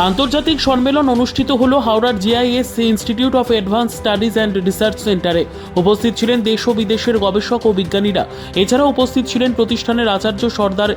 আন্তর্জাতিক সম্মেলন অনুষ্ঠিত হলো হাওড়ার GIS institute of advance studies and research সেন্টারে। উপস্থিত ছিলেন দেশ ও বিদেশের গবেষক ও বিজ্ঞানীরা। এছাড়াও উপস্থিত ছিলেন প্রতিষ্ঠানের আচার্য সর্দার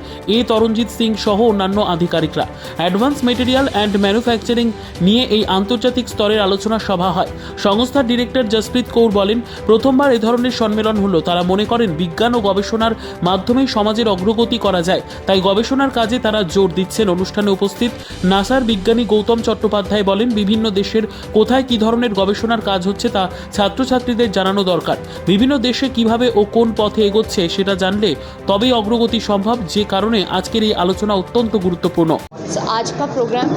তরণজিৎ সিং সহ অন্যান্য আধিকারিকরা। অ্যাডভান্স মেটেরিয়াল অ্যান্ড ম্যানুফ্যাকচারিং নিয়ে এই আন্তর্জাতিক স্তরের আলোচনা সভা হয়। সংস্থার ডিরেক্টর জসপ্রীত কৌর বলেন, প্রথমবার এ ধরনের সম্মেলন হলো। তারা মনে করেন বিজ্ঞান ও গবেষণার মাধ্যমেই সমাজের অগ্রগতি করা যায়, তাই গবেষণার কাজে তারা জোর দিচ্ছেন। অনুষ্ঠানে উপস্থিত নাসার বিজ্ঞানী গৌতম চট্টোপাধ্যায় বলেন, বিভিন্ন দেশের কোথায় কি ধরনের গবেষণার কাজ হচ্ছে তা ছাত্রছাত্রীদের জানানো দরকার। বিভিন্ন দেশে কিভাবে ও কোন পথে এগোচ্ছে সেটা জানলে তবেই অগ্রগতি সম্ভব, যে কারণে আজকের এই আলোচনা অত্যন্ত গুরুত্বপূর্ণ। आज का program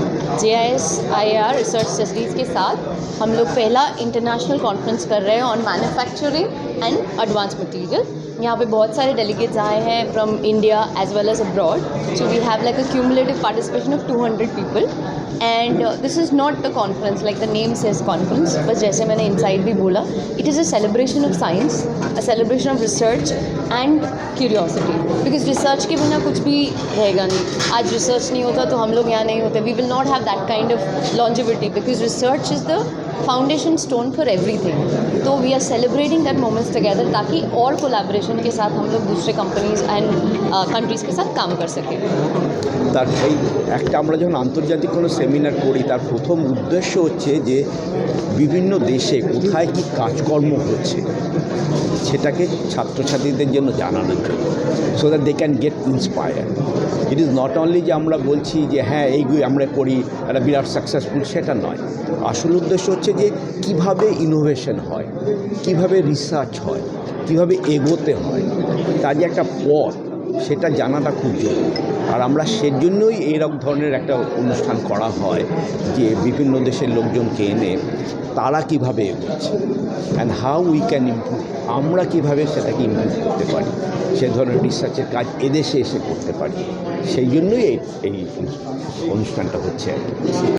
JIS IAR research studies के साथ हम लोग पहला इंटरनेशनल कॉन्फ्रेंस कर रहे हैं on manufacturing and advance material. यहाँ पे बहुत सारे डेलीगेट्स आए हैं from India as well as abroad. So we have like a cumulative participation of 200 people and this is not the conference like the name says conference, बस जैसे मैंने inside भी बोला, it is a celebration of science, a celebration of research and curiosity, because research के बिना कुछ भी रहेगा नहीं। आज रिसर्च नहीं होता तो हम लोग यहाँ नहीं होते। We will not have that kind of longevity because research is the foundation stone for everything. तो we are celebrating that moments together, ताकि और कोलैबोरेशन के साथ हम लोग दूसरे कंपनीज एंड कंट्रीज़ के साथ काम कर सकें। তার এই একটা আমরা যখন আন্তর্জাতিক কোনো সেমিনার করি, তার প্রথম উদ্দেশ্য হচ্ছে যে বিভিন্ন দেশে কোথায় কী কাজকর্ম হচ্ছে সেটাকে ছাত্রছাত্রীদের জন্য জানানোর জন্য, so that they can get inspire. It is not only যে আমরা বলছি যে হ্যাঁ এইগুলি আমরা করি একটা বিরাট সাকসেসফুল, সেটা নয়। আসল উদ্দেশ্য হচ্ছে যে কিভাবে ইনোভেশন হয়, কিভাবে রিসার্চ হয়, কিভাবে এগোতে হয়, তার যে একটা পথ সেটা জানাটা খুব জরুরি। আর আমরা সেজন্যই এইরকম ধরনের একটা অনুষ্ঠান করা হয় যে বিভিন্ন দেশের লোকজনকে এনে তারা কীভাবে এগোচ্ছে and how we can improve, আমরা কীভাবে সেটাকে ইমপ্রুভ করতে পারি, সে ধরনের রিসার্চের কাজ এদেশে এসে করতে পারি। সেই জন্যই এই অনুষ্ঠানটা হচ্ছে আর কি।